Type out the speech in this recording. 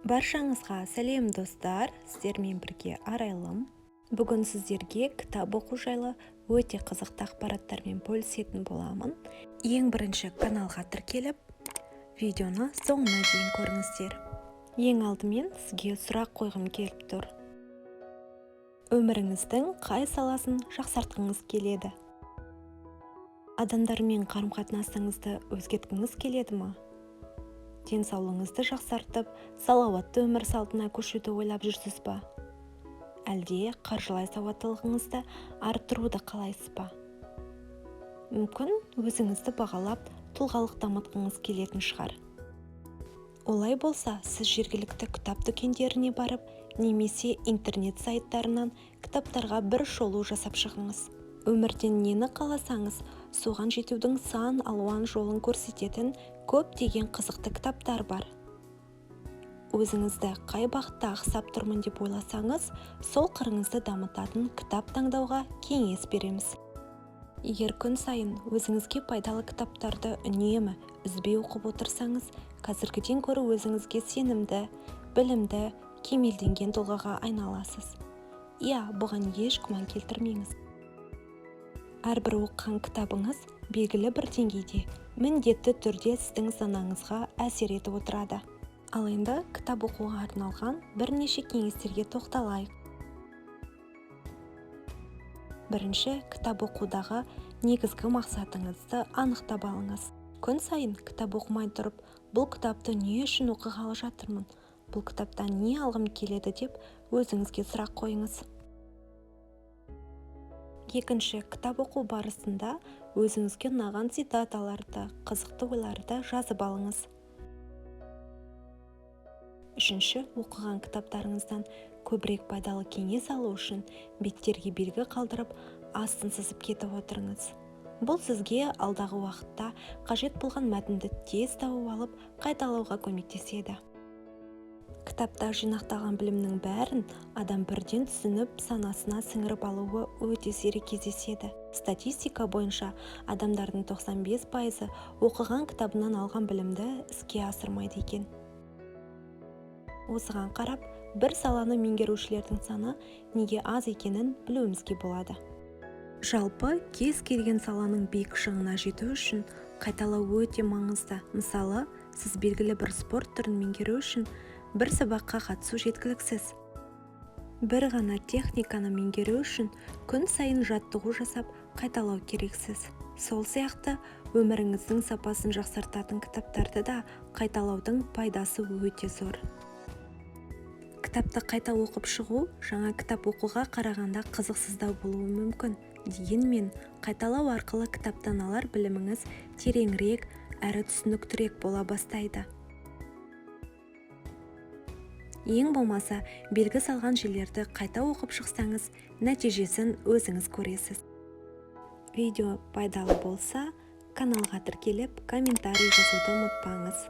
Баршаңызға сәлем достар, сіздермен бірге Арайлым. Бүгін сіздерге кітап оқу жайлы өте қызықты ақпараттармен бөлісетін боламын. Ең бірінші каналға тіркеліп, видеоны соңына дейін көріңіздер. Ең алдымен сізге сұрақ қойғым келіп тұр. Өміріңіздің қай саласын жақсартқыңыз келеді? Адамдармен қарым-қатынасыңызды өзгерткіңіз келеді ме? Денсаулығыңызды жақсартып, салауатты өмір салтына көшуді ойлап жүрсіз ба? Әлде қаржылай сауаттылығыңызды арттыруды қалайсыз ба? Мүмкін өзіңізді бағалап, тұлғалық дамытқыңыз келетін шығар. Олай болса, сіз жергілікті кітап дүкендеріне барып, немесе интернет сайттарынан кітаптарға бір шолу жасап шығыңыз. Өмірден нені қаласаңыз, соған жетудің сан алуан жолын көрсететін көптеген қызықты кітаптар бар. Өзіңізді қай бағытта ақсап тұрмын деп ойласаңыз, сол қырыңызды дамытатын кітап таңдауға кеңес береміз. Егер күн сайын өзіңізге пайдалы кітаптарды үнемі үзбей оқып отырсаңыз, қазіргіден гөрі өзіңізге сенімді, білімді, кемелденген тұлғаға айналасыз. Бұған еш күмән келтірмеңіз. Әрбір оқыған кітабыңыз белгілі бір деңгейде міндетті түрде сіздің санаңызға әсер етіп отырады. Ал енді кітап оқуға арналған бірнеше кеңестерге тоқталайық. Бірінші, кітап оқудағы негізгі мақсатыңызды анықтап алыңыз. Күн сайын кітап оқымай тұрып, бұл кітапты не үшін оқығалы жатырмын? Бұл кітаптан не алғым келеді деп өзіңізге сұрақ қойыңыз. Екінші, кітап оқу барысында өзіңізге ұнаған цитаталарды, қызықты ойларды жазып алыңыз. Үшінші, оқыған кітаптарыңыздан көбірек пайдалы кеңес алу үшін беттерге белгі қалдырып, астын сызып кетіп отырыңыз. Бұл сізге алдағы уақытта қажет болған мәтінді тез тауып алып, қайталауға көмектеседі. Кітапта жинақталған білімнің бәрін адам бірден түсініп, санасына сіңіріп алуы өте сирек кездеседі. Статистика бойынша адамдардың 95% оқыған кітабынан алған білімді іске асырмайды екен. Осыған қарап, бір саланы меңгерушілердің саны неге аз екенін білуімізге болады. Жалпы, кез келген саланың биік шыңына жету үшін қайталау өте маңызды. Мысалы, сіз белгілі бір спорт түрін меңгеру үшін бір сабаққа қатысу жеткіліксіз. Бір ғана техниканы меңгеру үшін күн сайын жаттығу жасап, қайталау керексіз. Сол сияқты, өміріңіздің сапасын жақсартатын кітаптарды да қайталаудың пайдасы өте зор. Кітапты қайта оқып шығу жаңа кітап оқуға қарағанда қызықсыздау болуы мүмкін. Дегенмен, қайталау арқылы кітаптан алар біліміңіз тереңірек әрі түсініктірек бола бастайды. Ең болмаса, белгі салған жерлерді қайта оқып шықсаңыз, нәтижесін өзіңіз көресіз. Видео пайдалы болса, каналға тіркеліп, комментарий жазуды ұмытпаңыз.